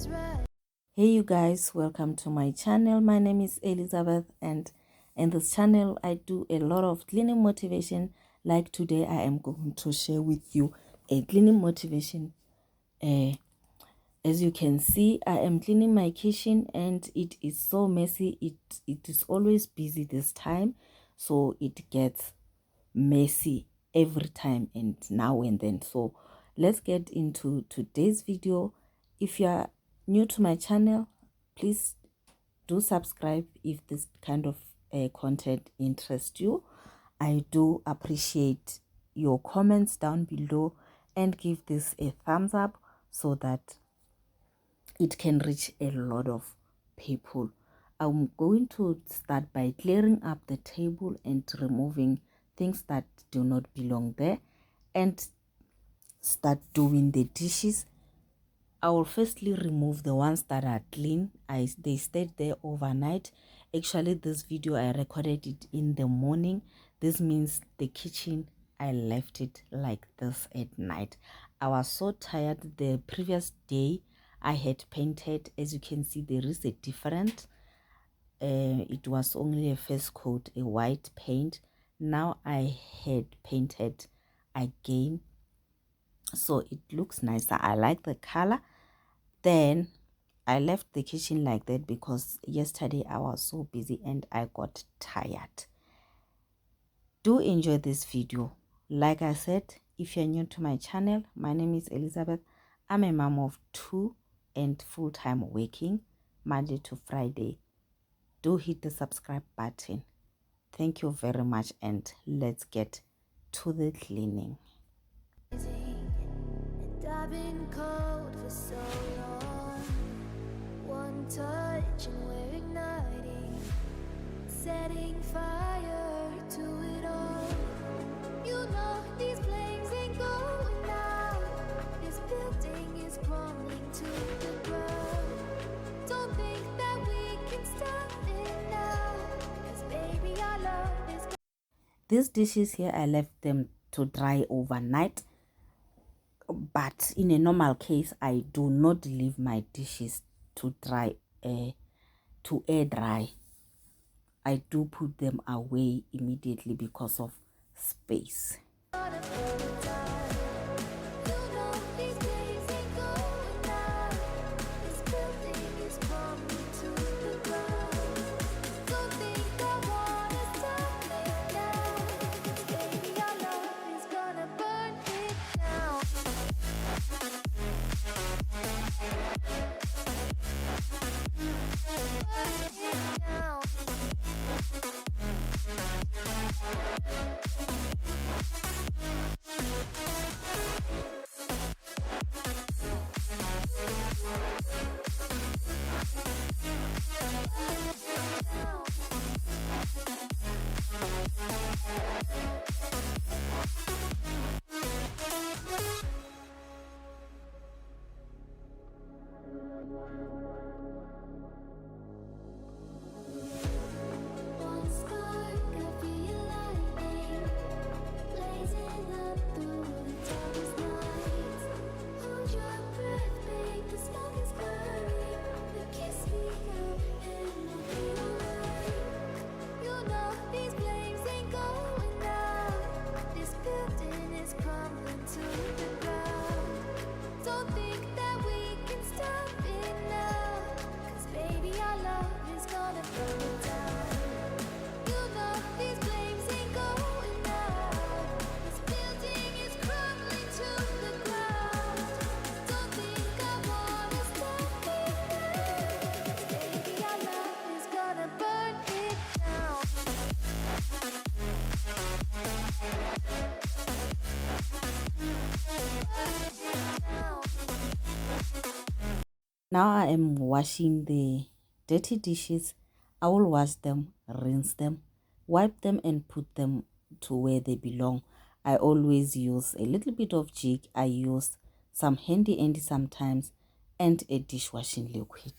Hey you guys, welcome to my channel. My name is Elizabeth, and in this channel I do a lot of cleaning motivation. Like today I am going to share with you a cleaning motivation. As you can see, I am cleaning my kitchen and it is so messy. It is always busy this time, so it gets messy every time and now and then. So let's get into today's video. If you are new to my channel, please do subscribe if this kind of content interests you. I do appreciate your comments down below, and give this a thumbs up so that it can reach a lot of people. I'm going to start by clearing up the table and removing things that do not belong there, and start doing the dishes. I will firstly remove the ones that are clean. They stayed there overnight. Actually, this video I recorded it in the morning. This means the kitchen, I left it like this at night. I was so tired. The previous day I had painted. As you can see, there is a difference. It was only a first coat, a white paint. Now I had painted again, so it looks nicer. I like the color. Then I left the kitchen like that because yesterday I was so busy and I got tired. Do enjoy this video. Like I said, if you're new to my channel, my name is Elizabeth. I'm a mom of 2 and full-time working Monday to Friday. Do hit the subscribe button. Thank you very much, and let's get to the cleaning. And I've been cold for so long. One touch and we're igniting, setting fire to it all. You know these flames ain't going out. This building is crumbling to the ground. Don't think that we can stop it now, 'cause baby our love is. These dishes here, I left them to dry overnight. But in a normal case, I do not leave my dishes to dry, to air dry. I do put them away immediately because of space. Now I am washing the dirty dishes. I will wash them, rinse them, wipe them, and put them to where they belong. I always use a little bit of jig. I use some handy Andy sometimes, and a dishwashing liquid.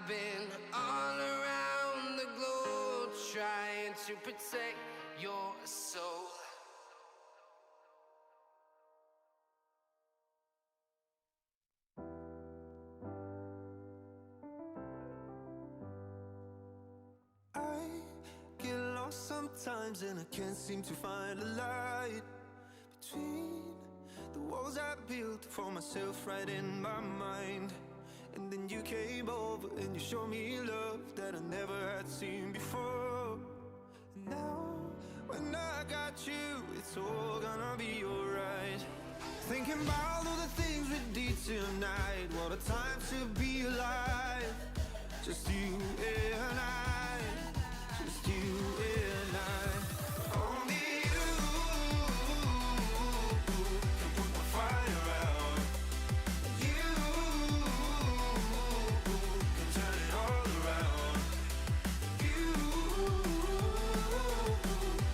been all around the globe trying to protect your soul. I get lost sometimes and I can't seem to find a light between the walls I built for myself right in my mind. And then you came over and you showed me love that I never had seen before. And now when I got you, it's all gonna be alright. Thinking about all the things we did tonight, what a time to be alive. Just you and I, just you and I. Only you can put my fire out. You can turn it all around. You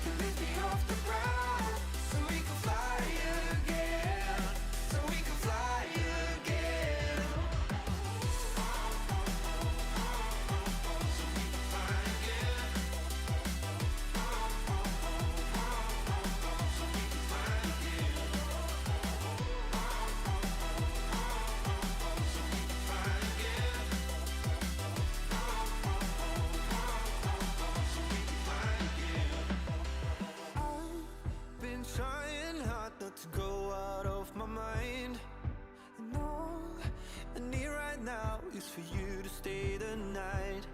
can lift me off the ground, so we can fly again, so we can fly again. Been trying hard not to go out of my mind. And all I need right now is for you to stay the night.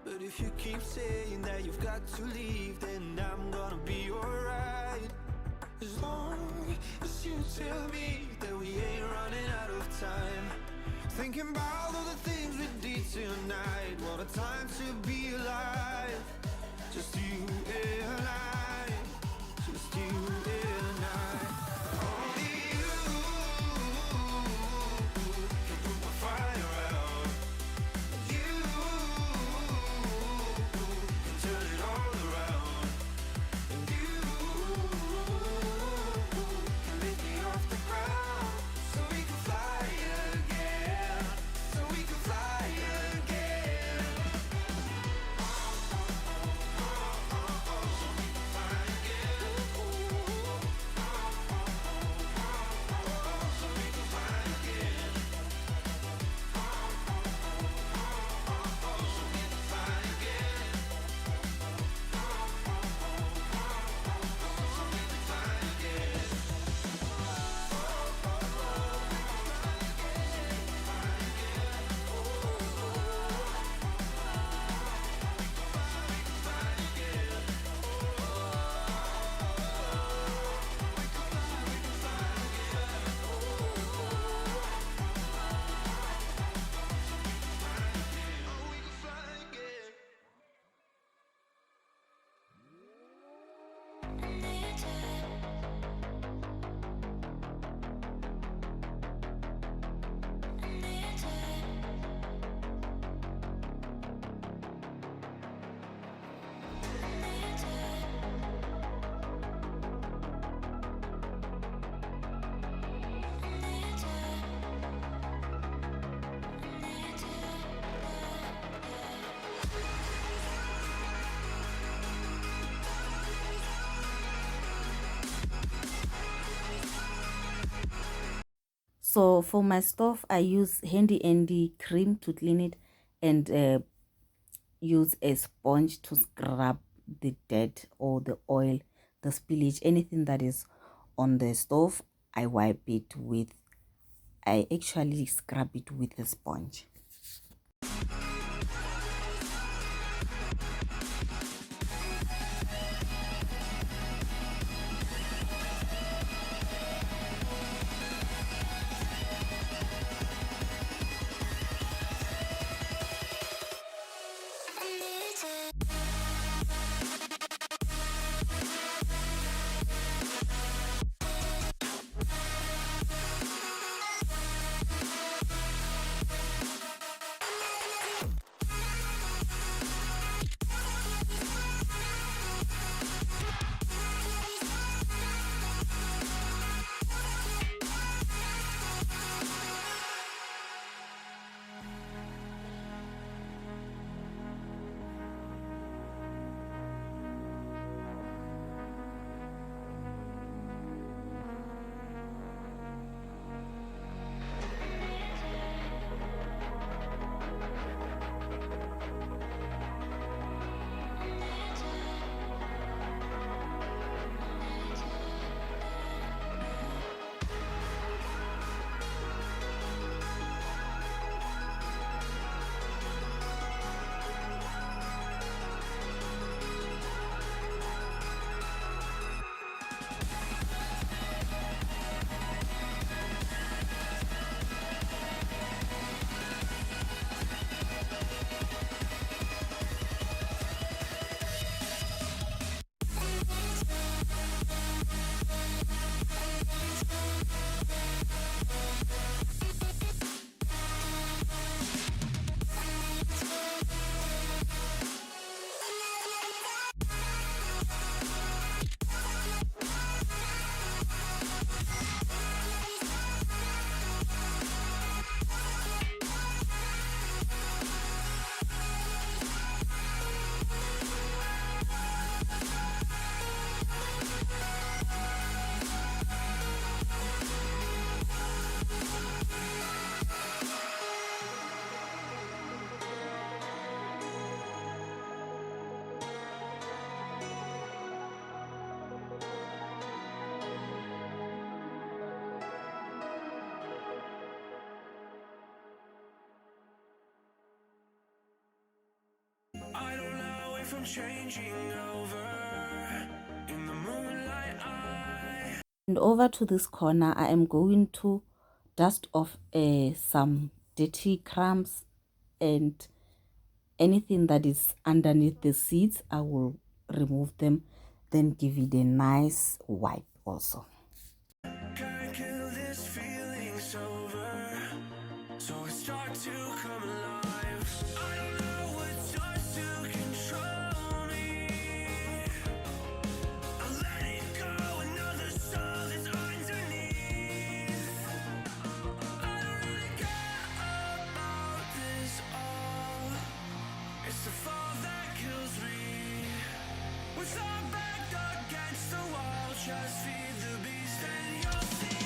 But if you keep saying that you've got to leave, then I'm gonna be alright. As long as you tell me that we ain't running out of time. Thinking about all the things we did tonight, what a time to be alive. Just you and I, just you and I. Only you can put my fire out. You can turn it all around. And you can lift me off the ground, so we can fly again, so we can fly again. So for my stove, I use handy andy cream to clean it, and use a sponge to scrub the dirt or the oil, the spillage, anything that is on the stove. I wipe it with, I actually scrub it with a sponge. I'm changing over in the moonlight. And over to this corner, I am going to dust off some dirty crumbs and anything that is underneath the seeds. I will remove them, then give it a nice wipe also. Can't kill this feeling sober, so I start to come alive. I don't know what starts to control me. I let it go, another soul that's underneath. I don't really care about this all. It's the fall that kills me. With our back against the wall, just feed the beast and you'll see.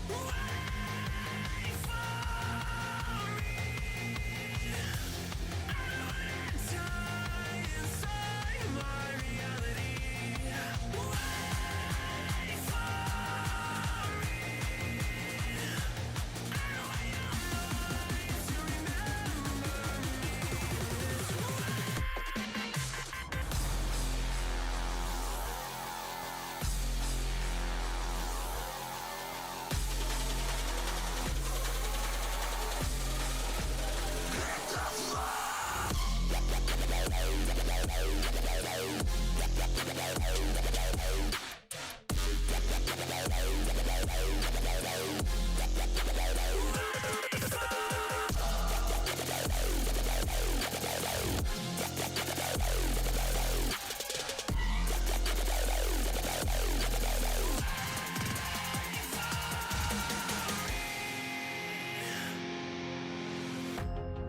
Wait for me. I wanna die inside my reality. Wait for me. I want your light to remember me.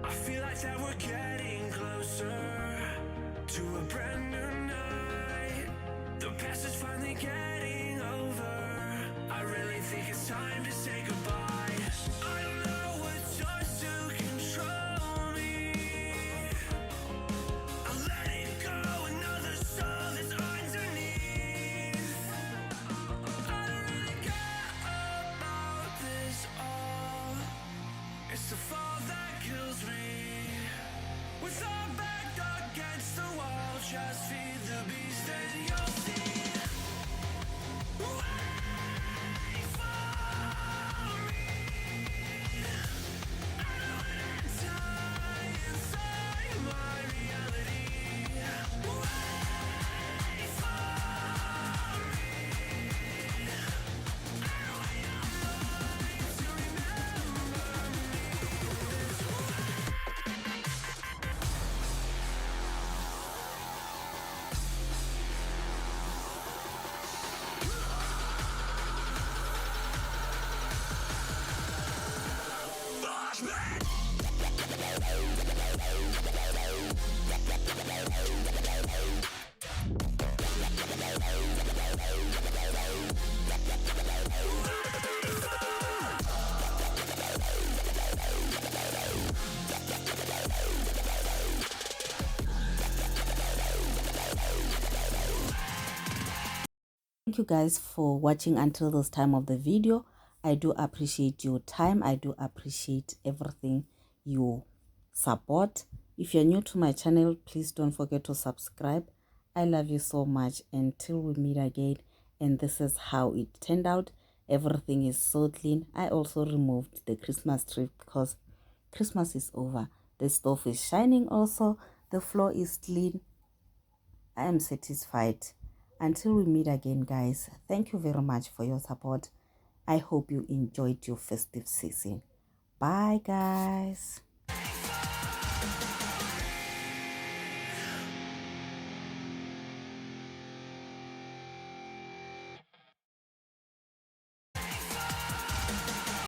I feel like that we're getting closer to a brand new night. The past is finally getting over. I really think it's time to say goodbye. I don't know what starts to control me. I let it go, another soul that's underneath. I don't really care about this all. It's the fall that kills me. With our back against the wall, just feed the beast and you'll see. Wait for me. I wanna die inside my reality. Wait for me. I want your light to remember me. Thank you guys for watching until this time of the video. I do appreciate your time. I do appreciate everything you support. If you're new to my channel, please don't forget to subscribe. I love you so much. Until we meet again. And this is how it turned out. Everything is so clean. I also removed the Christmas tree because Christmas is over. The stove is shining also. The floor is clean. I am satisfied. Until we meet again, guys, thank you very much for your support. I hope you enjoyed your festive season. Bye, guys.